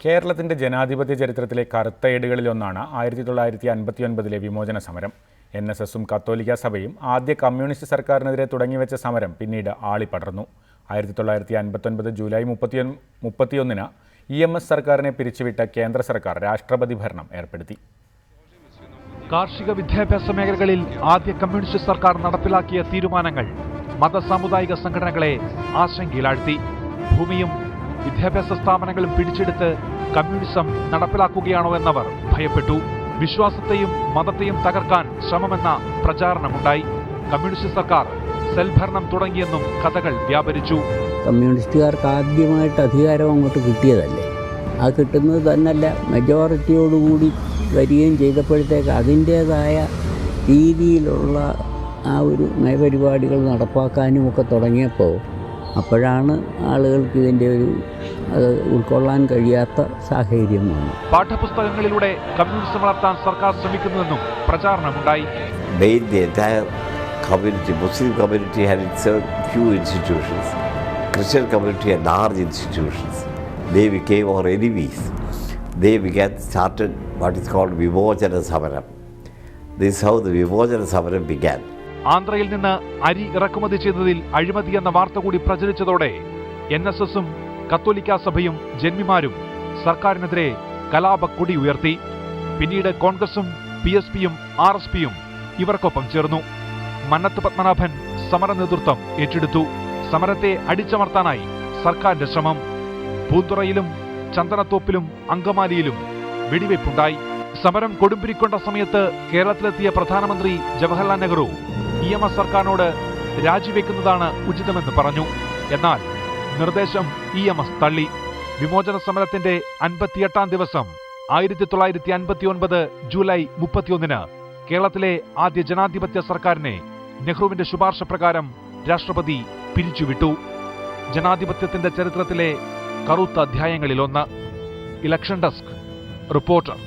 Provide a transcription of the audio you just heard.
കേരളത്തിൻ്റെ ജനാധിപത്യ ചരിത്രത്തിലെ കറുത്തയേടുകളിലൊന്നാണ് 1959 വിമോചന സമരം. NSSും കത്തോലിക്ക സഭയും ആദ്യ കമ്മ്യൂണിസ്റ്റ് സർക്കാരിനെതിരെ തുടങ്ങിവെച്ച സമരം പിന്നീട് ആളിപ്പടർന്നു. 1959 ജൂലൈ 31 EMS സർക്കാരിനെ പിരിച്ചുവിട്ട കേന്ദ്ര സർക്കാർ രാഷ്ട്രപതി ഭരണം ഏർപ്പെടുത്തി. കാർഷിക വിദ്യാഭ്യാസ മേഖലകളിൽ ആദ്യ കമ്മ്യൂണിസ്റ്റ് സർക്കാർ നടപ്പിലാക്കിയ തീരുമാനങ്ങൾ മതസാമുദായിക സംഘടനകളെ ആശങ്കയിലാഴ്ത്തി. ഭൂമിയും വിദ്യാഭ്യാസ സ്ഥാപനങ്ങളും പിടിച്ചെടുത്ത് കമ്മ്യൂണിസം നടപ്പിലാക്കുകയാണോ എന്നവർ ഭയപ്പെട്ടു. വിശ്വാസത്തെയും മതത്തെയും തകർക്കാൻ ശ്രമമെന്ന പ്രചാരണമുണ്ടായി. കമ്മ്യൂണിസ്റ്റ് സർക്കാർ സെൽഭരണം തുടങ്ങിയെന്നും കഥകൾ വ്യാപരിച്ചു. കമ്മ്യൂണിസ്റ്റുകാർക്ക് ആദ്യമായിട്ട് അധികാരം അങ്ങോട്ട് കിട്ടിയതല്ലേ, ആ കിട്ടുന്നത് തന്നല്ല മെജോറിറ്റിയോടുകൂടി വരികയും ചെയ്തപ്പോഴത്തേക്ക് അതിൻ്റേതായ രീതിയിലുള്ള ആ ഒരു നയപരിപാടികൾ നടപ്പാക്കാനുമൊക്കെ തുടങ്ങിയപ്പോൾ അപ്പോഴാണ് ആളുകൾക്ക് ഇതിൻ്റെ അത് ഉൾക്കൊള്ളാൻ കഴിയാത്ത സാഹചര്യം വന്നു. പാഠപുസ്തകങ്ങളിലൂടെ കമ്മ്യൂണിസം വളർത്താൻ സർക്കാർ ശ്രമിക്കുന്നുവെന്നും പ്രചാരണമുണ്ടായി. Muslim community had its few institutions. Christian community had large institutions. They became our enemies. They started what is called Vimojana Samaram. This is how the Vimojana Samaram began. ആന്ധ്രയിൽ നിന്ന് അരി ഇറക്കുമതി ചെയ്തതിൽ അഴിമതി എന്ന വാർത്ത കൂടി പ്രചരിച്ചതോടെ NSSും കത്തോലിക്ക സഭയും ജന്മിമാരും സർക്കാരിനെതിരെ കലാപക്കൊടി ഉയർത്തി. പിന്നീട് കോൺഗ്രസും PSPയും RSPയും ഇവർക്കൊപ്പം ചേർന്നു. മന്നത്ത് പത്മനാഭൻ സമര നേതൃത്വം ഏറ്റെടുത്തു. സമരത്തെ അടിച്ചമർത്താനായി സർക്കാരിന്റെ ശ്രമം. പൂന്തുറയിലും ചന്ദനത്തോപ്പിലും അങ്കമാലിയിലും വെടിവയ്പുണ്ടായി. സമരം കൊടുമ്പിരിക്കൊണ്ട സമയത്ത് കേരളത്തിലെത്തിയ പ്രധാനമന്ത്രി ജവഹർലാൽ നെഹ്റു EMS സർക്കാരിനോട് രാജിവെക്കുന്നതാണ് ഉചിതമെന്ന് പറഞ്ഞു. എന്നാൽ നിർദ്ദേശം EMS തള്ളി. വിമോചന സമരത്തിന്റെ 58ാം ദിവസം 1959 ജൂലൈ 31 കേരളത്തിലെ ആദ്യ ജനാധിപത്യ സർക്കാരിനെ നെഹ്റുവിന്റെ ശുപാർശ പ്രകാരം രാഷ്ട്രപതി പിരിച്ചുവിട്ടു. ജനാധിപത്യത്തിന്റെ ചരിത്രത്തിലെ കറുത്ത അധ്യായങ്ങളിലൊന്ന്. Election desk reporter.